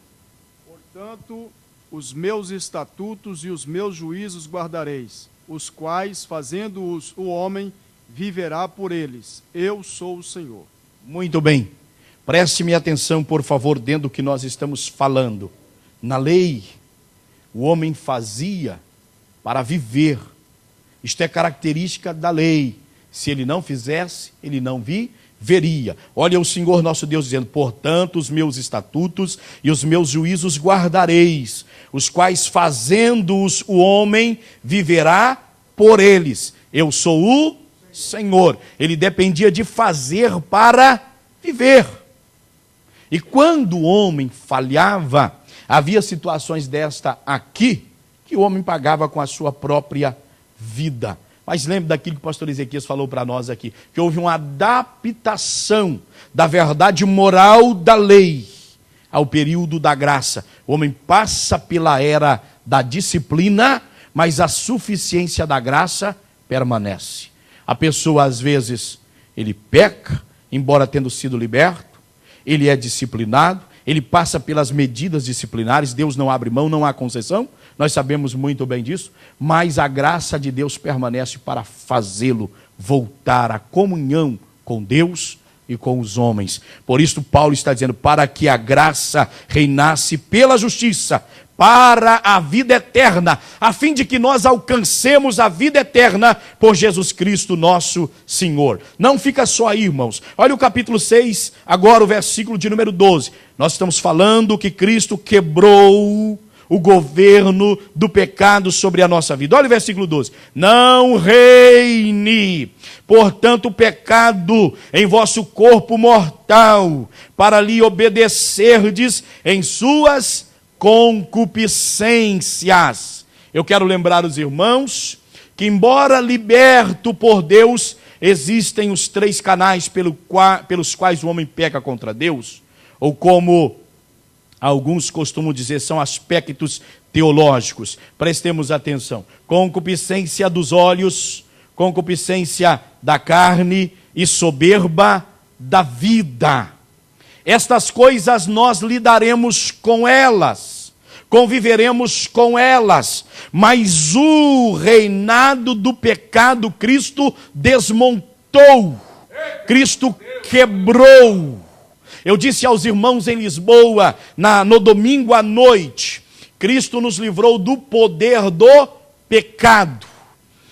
Speaker 3: Portanto, os meus estatutos e os meus juízos guardareis, os quais, fazendo-os o homem, viverá por eles. Eu sou o Senhor.
Speaker 1: Muito bem. Preste-me atenção, por favor, dentro do que nós estamos falando. Na lei, o homem fazia para viver. Isto é característica da lei. Se ele não fizesse, ele não viveria. Olha o Senhor nosso Deus dizendo: portanto, os meus estatutos e os meus juízos guardareis, os quais fazendo-os o homem viverá por eles. Eu sou o Senhor. Ele dependia de fazer para viver. E quando o homem falhava, havia situações desta aqui, que o homem pagava com a sua própria vida. Mas lembre daquilo que o pastor Ezequias falou para nós aqui, que houve uma adaptação da verdade moral da lei ao período da graça. O homem passa pela era da disciplina, mas a suficiência da graça permanece. A pessoa, às vezes, ele peca, embora tendo sido liberto, ele é disciplinado, ele passa pelas medidas disciplinares, Deus não abre mão, não há concessão, nós sabemos muito bem disso, mas a graça de Deus permanece para fazê-lo voltar à comunhão com Deus e com os homens. Por isso Paulo está dizendo: para que a graça reinasse pela justiça, para a vida eterna, a fim de que nós alcancemos a vida eterna por Jesus Cristo nosso Senhor. Não fica só aí, irmãos. Olha o capítulo 6, agora o versículo de número 12. Nós estamos falando que Cristo quebrou o governo do pecado sobre a nossa vida. Olha o versículo 12. Não reine, portanto, o pecado em vosso corpo mortal, para lhe obedecerdes em suas concupiscências. Eu quero lembrar os irmãos que, embora liberto por Deus, existem os 3 canais pelos quais o homem peca contra Deus, ou como alguns costumam dizer, são aspectos teológicos. Prestemos atenção: concupiscência dos olhos, concupiscência da carne e soberba da vida. Estas coisas nós lidaremos com elas, conviveremos com elas, mas o reinado do pecado Cristo desmontou, Cristo quebrou. Eu disse aos irmãos em Lisboa, no domingo à noite, Cristo nos livrou do poder do pecado.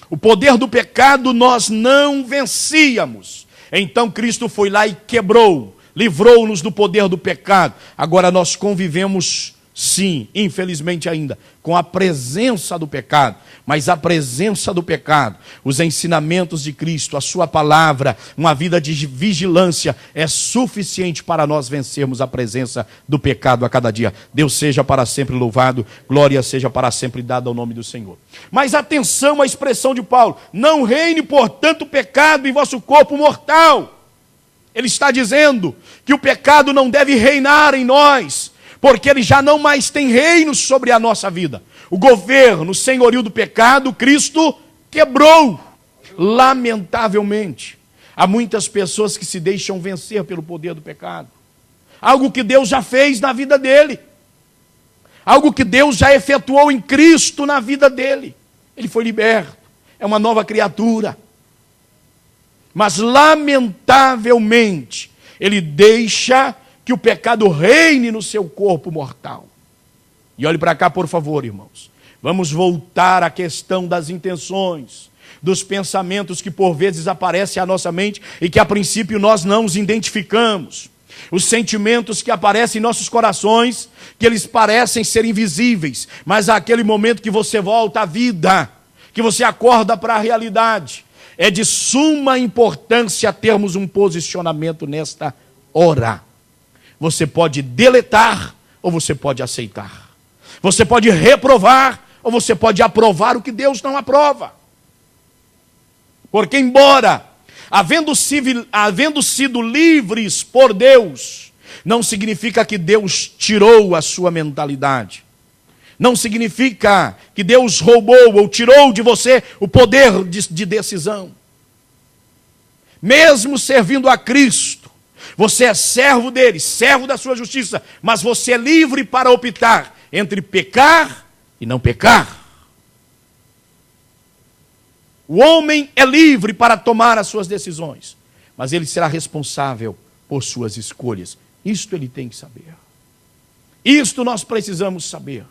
Speaker 1: O poder do pecado nós não vencíamos. Então Cristo foi lá e quebrou, livrou-nos do poder do pecado. Agora nós convivemos sim, infelizmente ainda, com a presença do pecado. Mas a presença do pecado, os ensinamentos de Cristo, a sua palavra, uma vida de vigilância é suficiente para nós vencermos a presença do pecado a cada dia. Deus seja para sempre louvado, glória seja para sempre dada ao nome do Senhor. Mas atenção à expressão de Paulo: não reine, portanto, o pecado em vosso corpo mortal. Ele está dizendo que o pecado não deve reinar em nós, porque ele já não mais tem reino sobre a nossa vida. O governo, o senhorio do pecado, Cristo quebrou. Lamentavelmente, há muitas pessoas que se deixam vencer pelo poder do pecado. Algo que Deus já fez na vida dele. Algo que Deus já efetuou em Cristo na vida dele. Ele foi liberto. É uma nova criatura. Mas, lamentavelmente, ele deixa que o pecado reine no seu corpo mortal. E olhe para cá, por favor, irmãos. Vamos voltar à questão das intenções, dos pensamentos que por vezes aparecem à nossa mente e que a princípio nós não os identificamos. Os sentimentos que aparecem em nossos corações, que eles parecem ser invisíveis, mas àquele momento que você volta à vida, que você acorda para a realidade, é de suma importância termos um posicionamento nesta hora. Você pode deletar ou você pode aceitar. Você pode reprovar ou você pode aprovar o que Deus não aprova. Porque embora, havendo sido livres por Deus, não significa que Deus tirou a sua mentalidade. Não significa que Deus roubou ou tirou de você o poder de decisão. Mesmo servindo a Cristo, você é servo dele, servo da sua justiça, mas você é livre para optar entre pecar e não pecar. O homem é livre para tomar as suas decisões, mas ele será responsável por suas escolhas. Isto ele tem que saber. Isto nós precisamos saber.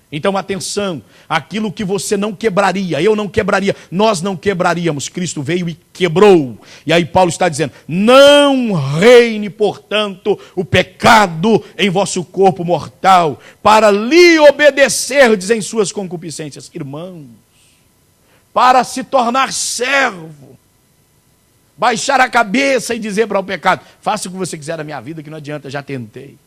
Speaker 1: Então, atenção, aquilo que você não quebraria, eu não quebraria, nós não quebraríamos, Cristo veio e quebrou. E aí Paulo está dizendo: não reine, portanto, o pecado em vosso corpo mortal, para lhe obedecerdes em suas concupiscências. Irmãos, para se tornar servo, baixar a cabeça e dizer para o pecado: faça o que você quiser da minha vida, que não adianta, já tentei.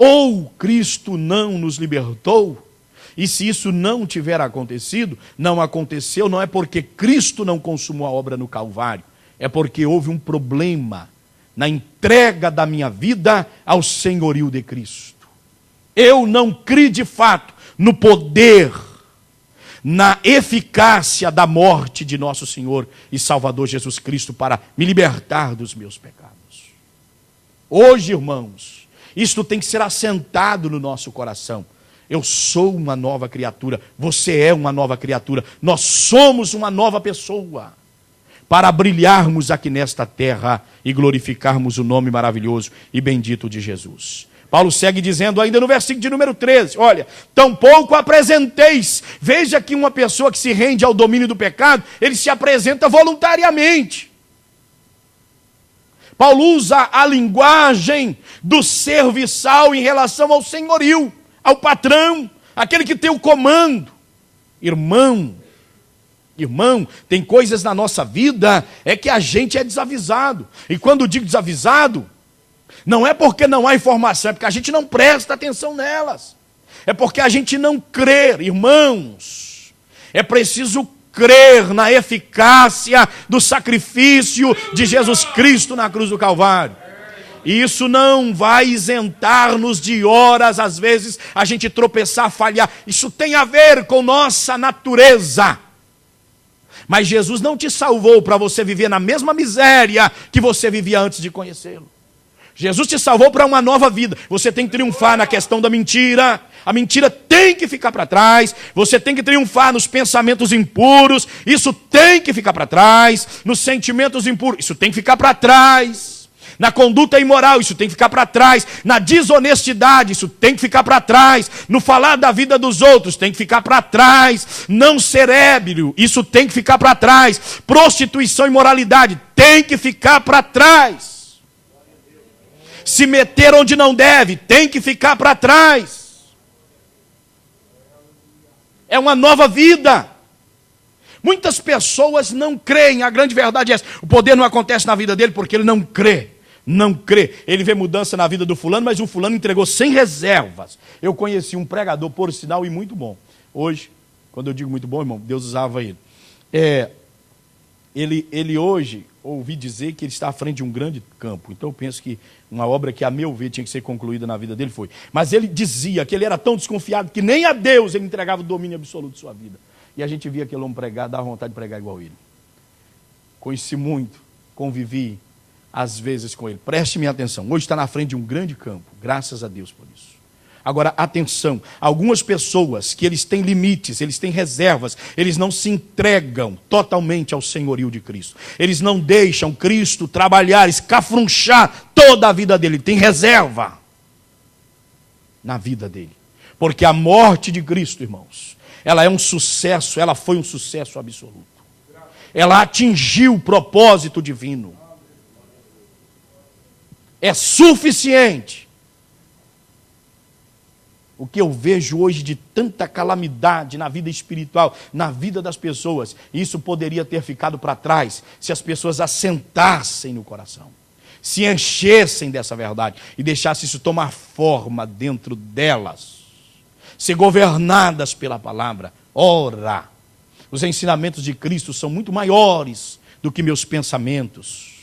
Speaker 1: Ou Cristo não nos libertou, e se isso não tiver acontecido, não aconteceu, não é porque Cristo não consumou a obra no Calvário, é porque houve um problema na entrega da minha vida ao senhorio de Cristo. Eu não criei de fato no poder, na eficácia da morte de nosso Senhor e Salvador Jesus Cristo para me libertar dos meus pecados. Hoje, irmãos, isto tem que ser assentado no nosso coração. Eu sou uma nova criatura, você é uma nova criatura, nós somos uma nova pessoa, para brilharmos aqui nesta terra e glorificarmos o nome maravilhoso e bendito de Jesus. Paulo segue dizendo ainda no versículo de número 13, olha: tampouco apresenteis. Veja que uma pessoa que se rende ao domínio do pecado, ele se apresenta voluntariamente. Paulo usa a linguagem do serviçal em relação ao senhorio, ao patrão, aquele que tem o comando. Irmão, tem coisas na nossa vida é que a gente é desavisado. E quando digo desavisado, não é porque não há informação, é porque a gente não presta atenção nelas. É porque a gente não crê, irmãos. É preciso crer na eficácia do sacrifício de Jesus Cristo na cruz do Calvário. E isso não vai isentar-nos de horas, às vezes, a gente tropeçar, falhar. Isso tem a ver com nossa natureza. Mas Jesus não te salvou para você viver na mesma miséria que você vivia antes de conhecê-lo. Jesus te salvou para uma nova vida. Você tem que triunfar na questão da mentira. A mentira tem que ficar para trás. Você tem que triunfar nos pensamentos impuros. Isso tem que ficar para trás. Nos sentimentos impuros. Isso tem que ficar para trás. Na conduta imoral. Isso tem que ficar para trás. Na desonestidade. Isso tem que ficar para trás. No falar da vida dos outros. Tem que ficar para trás. Não ser ébrio. Isso tem que ficar para trás. Prostituição e imoralidade. Tem que ficar para trás. Se meter onde não deve, tem que ficar para trás. É uma nova vida. Muitas pessoas não creem, a grande verdade é essa. O poder não acontece na vida dele porque ele não crê. Não crê. Ele vê mudança na vida do fulano, mas o fulano entregou sem reservas. Eu conheci um pregador, por sinal, e muito bom. Hoje, quando eu digo muito bom, irmão, Deus usava ele. Ele hoje, ouvi dizer que ele está à frente de um grande campo. Então eu penso que uma obra que, a meu ver, tinha que ser concluída na vida dele foi. Mas ele dizia que ele era tão desconfiado que nem a Deus ele entregava o domínio absoluto de sua vida. E a gente via aquele homem pregar, dava vontade de pregar igual ele. Conheci muito, convivi às vezes com ele. Preste minha atenção, hoje está na frente de um grande campo, graças a Deus por isso. Agora, atenção, algumas pessoas que eles têm limites, eles têm reservas, eles não se entregam totalmente ao senhorio de Cristo. Eles não deixam Cristo trabalhar, escafrunchar toda a vida dele. Ele tem reserva na vida dele. Porque a morte de Cristo, irmãos, ela é um sucesso, ela foi um sucesso absoluto. Ela atingiu o propósito divino. É suficiente. O que eu vejo hoje de tanta calamidade na vida espiritual, na vida das pessoas, isso poderia ter ficado para trás se as pessoas assentassem no coração, se enchessem dessa verdade e deixassem isso tomar forma dentro delas, ser governadas pela palavra. Ora, os ensinamentos de Cristo são muito maiores do que meus pensamentos.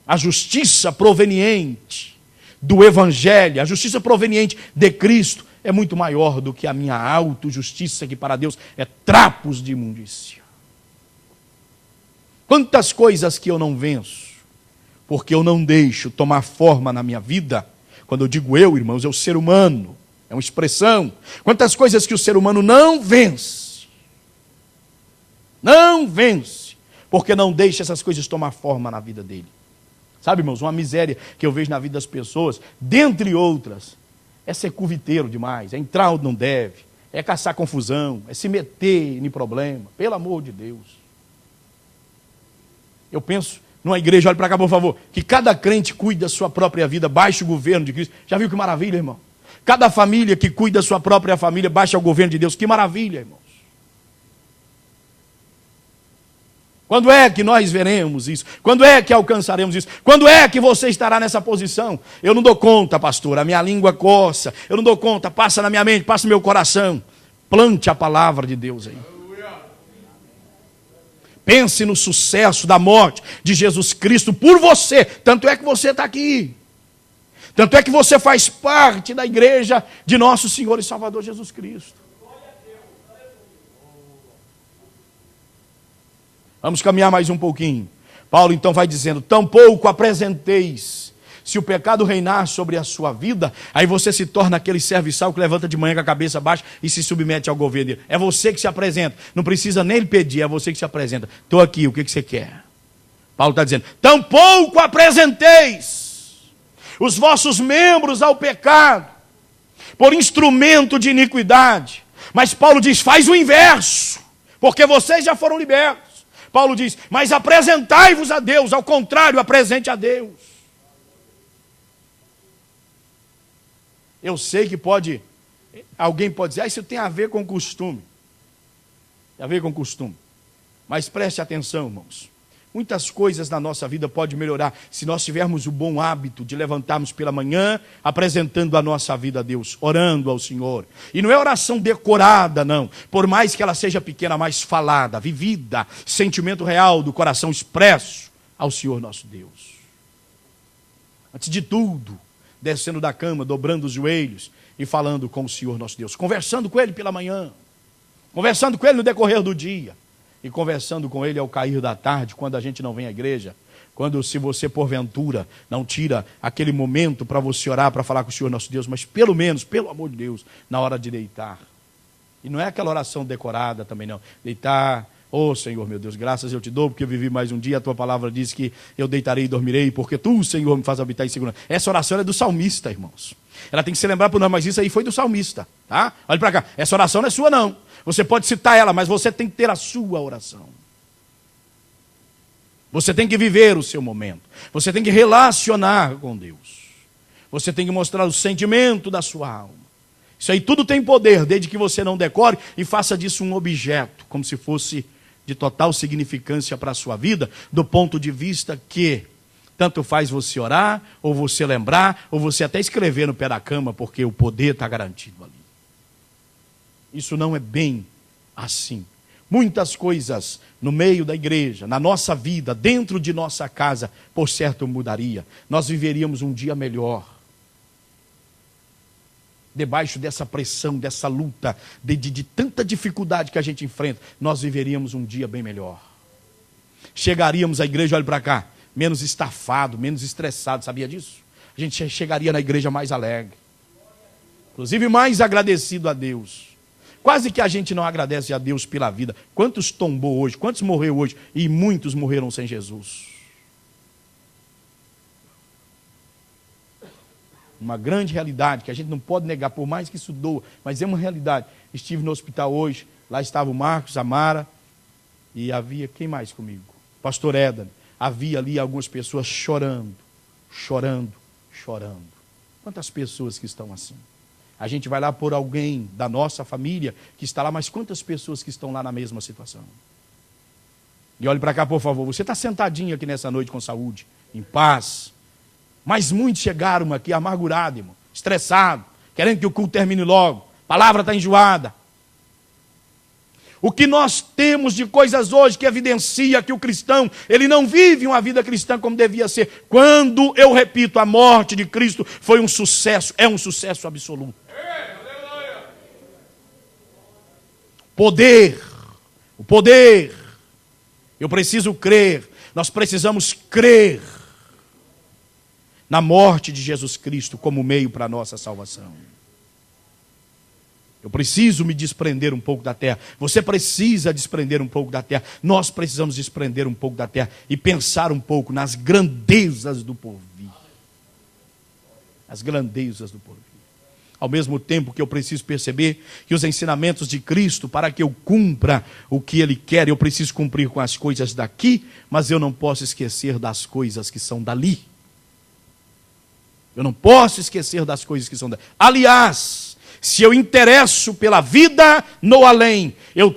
Speaker 1: A justiça proveniente do Evangelho, a justiça proveniente de Cristo é muito maior do que a minha autojustiça, que para Deus é trapos de imundícia. Quantas coisas que eu não venço, porque eu não deixo tomar forma na minha vida. Quando eu digo eu, irmãos, é o ser humano, é uma expressão. Quantas coisas que o ser humano não vence, porque não deixa essas coisas tomar forma na vida dele. Sabe, irmãos, uma miséria que eu vejo na vida das pessoas, dentre outras, é ser curviteiro demais, é entrar onde não deve, é caçar confusão, é se meter em problema, pelo amor de Deus. Eu penso numa igreja, olha para cá, por favor, que cada crente cuide da sua própria vida, baixe o governo de Cristo. Já viu que maravilha, irmão? Cada família que cuida da sua própria família, baixa o governo de Deus. Que maravilha, irmãos. Quando é que nós veremos isso? Quando é que alcançaremos isso? Quando é que você estará nessa posição? Eu não dou conta, pastor, a minha língua coça. Eu não dou conta, passa na minha mente, passa no meu coração. Plante a palavra de Deus aí. Pense no sucesso da morte de Jesus Cristo por você. Tanto é que você está aqui. Tanto é que você faz parte da igreja de nosso Senhor e Salvador Jesus Cristo. Vamos caminhar mais um pouquinho. Paulo então vai dizendo: tampouco apresenteis, se o pecado reinar sobre a sua vida, aí você se torna aquele serviçal que levanta de manhã com a cabeça baixa e se submete ao governo dele. É você que se apresenta, não precisa nem lhe pedir, é você que se apresenta. Estou aqui, o que você quer? Paulo está dizendo: tampouco apresenteis os vossos membros ao pecado, por instrumento de iniquidade. Mas Paulo diz: faz o inverso, porque vocês já foram libertos. Paulo diz: mas apresentai-vos a Deus, ao contrário, apresente a Deus. Eu sei que alguém pode dizer: isso tem a ver com costume. Tem a ver com costume. Mas preste atenção, irmãos. Muitas coisas na nossa vida podem melhorar se nós tivermos o bom hábito de levantarmos pela manhã, apresentando a nossa vida a Deus, orando ao Senhor. E não é oração decorada, não. Por mais que ela seja pequena, mais falada, vivida, sentimento real do coração expresso ao Senhor nosso Deus. Antes de tudo, descendo da cama, dobrando os joelhos e falando com o Senhor nosso Deus. Conversando com Ele pela manhã, conversando com Ele no decorrer do dia. E conversando com Ele ao cair da tarde, quando a gente não vem à igreja, quando, se você porventura não tira aquele momento para você orar, para falar com o Senhor nosso Deus, mas pelo menos, pelo amor de Deus, na hora de deitar. E não é aquela oração decorada também não. Deitar: oh Senhor meu Deus, graças eu te dou, porque eu vivi mais um dia, a tua palavra diz que eu deitarei e dormirei, porque tu, Senhor, me faz habitar em segurança. Essa oração é do salmista, irmãos. Ela tem que se lembrar por nós, mas isso aí foi do salmista, tá? Olha para cá, essa oração não é sua não. Você pode citar ela, mas você tem que ter a sua oração. Você tem que viver o seu momento. Você tem que relacionar com Deus. Você tem que mostrar o sentimento da sua alma. Isso aí tudo tem poder, desde que você não decore e faça disso um objeto, como se fosse de total significância para a sua vida, do ponto de vista que tanto faz você orar, ou você lembrar, ou você até escrever no pé da cama, porque o poder está garantido ali. Isso não é bem assim. Muitas coisas no meio da igreja, na nossa vida, dentro de nossa casa, por certo mudaria. Nós viveríamos um dia melhor. Debaixo dessa pressão, dessa luta, de tanta dificuldade que a gente enfrenta, nós viveríamos um dia bem melhor. Chegaríamos à igreja, olha para cá, menos estafado, menos estressado, sabia disso? A gente chegaria na igreja mais alegre. Inclusive mais agradecido a Deus. Quase que a gente não agradece a Deus pela vida. Quantos tombou hoje, quantos morreu hoje, e muitos morreram sem Jesus. Uma grande realidade que a gente não pode negar, por mais que isso doa, mas é uma realidade. Estive no hospital hoje, lá estava o Marcos, a Mara, e havia, quem mais comigo? Pastor Édan. Havia ali algumas pessoas chorando, chorando, chorando. Quantas pessoas que estão assim? A gente vai lá por alguém da nossa família que está lá, mas quantas pessoas que estão lá na mesma situação? E olhe para cá, por favor. Você está sentadinho aqui nessa noite com saúde, em paz. Mas muitos chegaram aqui amargurados, irmão, estressados, querendo que o culto termine logo. A palavra está enjoada. O que nós temos de coisas hoje que evidencia que o cristão, ele não vive uma vida cristã como devia ser. Quando, eu repito, a morte de Cristo foi um sucesso, é um sucesso absoluto. Poder, o poder, eu preciso crer, nós precisamos crer na morte de Jesus Cristo como meio para a nossa salvação. Eu preciso me desprender um pouco da terra. Você precisa desprender um pouco da terra. Nós precisamos desprender um pouco da terra e pensar um pouco nas grandezas do porvir. As grandezas do porvir. Ao mesmo tempo que eu preciso perceber que os ensinamentos de Cristo, para que eu cumpra o que Ele quer, eu preciso cumprir com as coisas daqui, mas eu não posso esquecer das coisas que são dali. Eu não posso esquecer das coisas que são dali. Aliás, se eu interesso pela vida no além, eu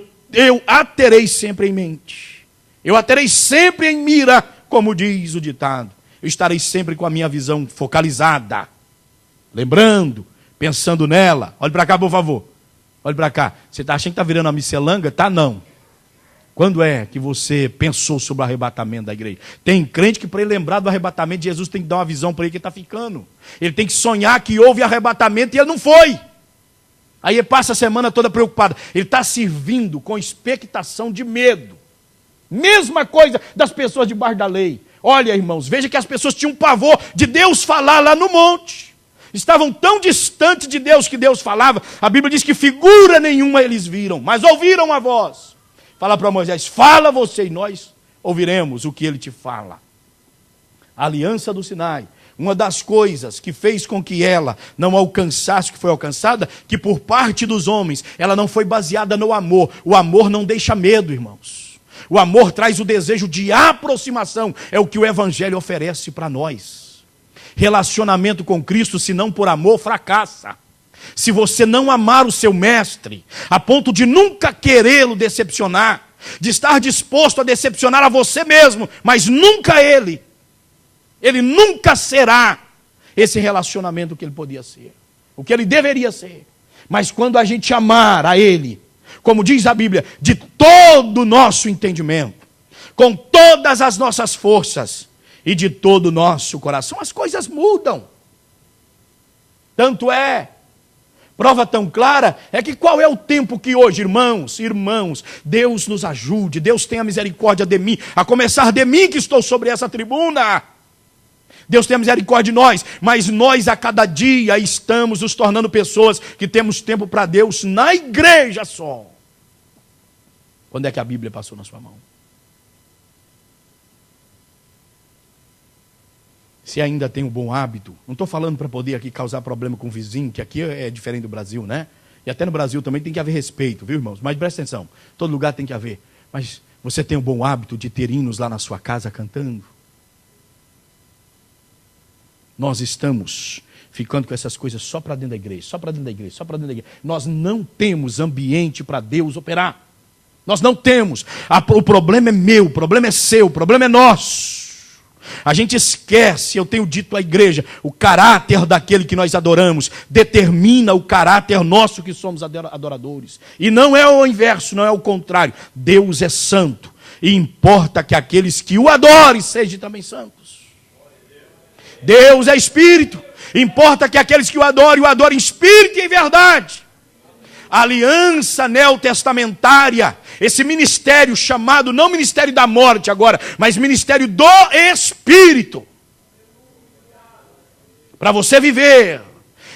Speaker 1: a terei sempre em mente. Eu a terei sempre em mira, como diz o ditado. Eu estarei sempre com a minha visão focalizada. Lembrando, pensando nela. Olhe para cá, por favor. Olhe para cá. Você está achando que está virando uma miscelanga? Tá, não. Quando é que você pensou sobre o arrebatamento da igreja? Tem crente que para ele lembrar do arrebatamento de Jesus tem que dar uma visão para ele que ele está ficando. Ele tem que sonhar que houve arrebatamento e ele não foi. Aí ele passa a semana toda preocupado. Ele está servindo com expectação de medo. Mesma coisa das pessoas debaixo da lei. Olha, irmãos, veja que as pessoas tinham pavor de Deus falar lá no monte. Estavam tão distantes de Deus que Deus falava. A Bíblia diz que figura nenhuma eles viram, mas ouviram a voz. Fala para Moisés, fala você e nós ouviremos o que ele te fala. A aliança do Sinai. Uma das coisas que fez com que ela não alcançasse o que foi alcançada, que por parte dos homens, ela não foi baseada no amor. O amor não deixa medo, irmãos. O amor traz o desejo de aproximação. É o que o Evangelho oferece para nós. Relacionamento com Cristo, se não por amor, fracassa. Se você não amar o seu mestre, a ponto de nunca querê-lo decepcionar, de estar disposto a decepcionar a você mesmo, mas nunca ele nunca será esse relacionamento que ele podia ser, o que ele deveria ser. Mas quando a gente amar a ele, como diz a Bíblia, de todo o nosso entendimento, com todas as nossas forças e de todo o nosso coração, as coisas mudam. Tanto é, prova tão clara, é que qual é o tempo que hoje, irmãos, Deus nos ajude, Deus tenha misericórdia de mim, a começar de mim que estou sobre essa tribuna. Deus tenha misericórdia de nós, mas nós a cada dia estamos nos tornando pessoas que temos tempo para Deus na igreja só. Quando é que a Bíblia passou na sua mão? Se ainda tem um bom hábito, não estou falando para poder aqui causar problema com o vizinho, que aqui é diferente do Brasil, né? E até no Brasil também tem que haver respeito, viu, irmãos? Mas presta atenção, todo lugar tem que haver. Mas Você tem o bom hábito de ter hinos lá na sua casa cantando? Nós estamos ficando com essas coisas só para dentro da igreja, só para dentro da igreja, só para dentro da igreja. Nós não temos ambiente para Deus operar. Nós não temos. O problema é meu, o problema é seu, o problema é nosso. A gente esquece, eu tenho dito à igreja, o caráter daquele que nós adoramos determina o caráter nosso que somos adoradores. E não é o inverso, não é o contrário. Deus é santo e importa que aqueles que o adorem sejam também santos. Deus é espírito, importa que aqueles que o adorem em espírito e em verdade. A aliança neotestamentária, esse ministério chamado, não ministério da morte agora, mas ministério do Espírito. Para você viver,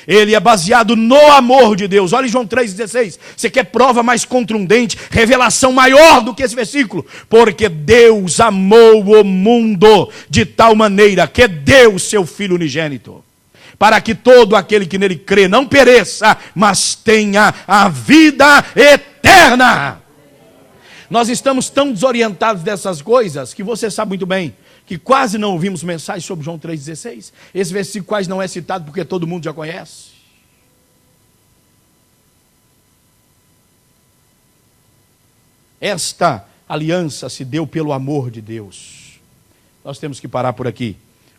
Speaker 1: ele é baseado no amor de Deus. Olha em João 3,16. Você quer prova mais contundente, revelação maior do que esse versículo? Porque Deus amou o mundo de tal maneira que deu seu Filho unigênito, para que todo aquele que nele crê não pereça, mas tenha a vida eterna. Nós estamos tão desorientados dessas coisas, que você sabe muito bem, que quase não ouvimos mensagens sobre João 3,16. Esse versículo quase não é citado, porque todo mundo já conhece. Esta aliança se deu pelo amor de Deus. Nós temos que parar por aqui,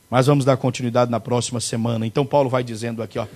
Speaker 1: mas vamos dar continuidade na próxima semana. Então Paulo vai dizendo aqui, ó: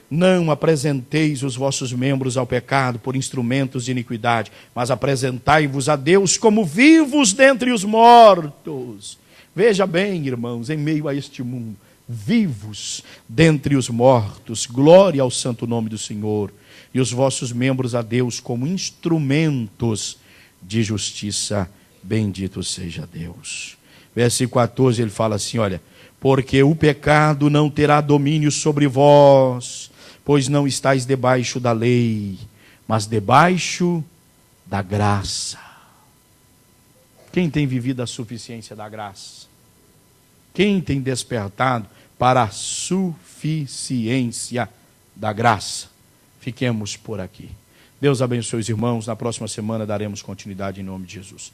Speaker 1: não apresenteis os vossos membros ao pecado por instrumentos de iniquidade, mas apresentai-vos a Deus como vivos dentre os mortos. Veja bem, irmãos, em meio a este mundo, vivos dentre os mortos, glória ao santo nome do Senhor, e os vossos membros a Deus como instrumentos de justiça, bendito seja Deus. Versículo 14, ele fala assim, olha: porque o pecado não terá domínio sobre vós, pois não estáis debaixo da lei, mas debaixo da graça. Quem tem vivido a suficiência da graça? Quem tem despertado para a suficiência da graça? Fiquemos por aqui. Deus abençoe os irmãos. Na próxima semana daremos continuidade em nome de Jesus.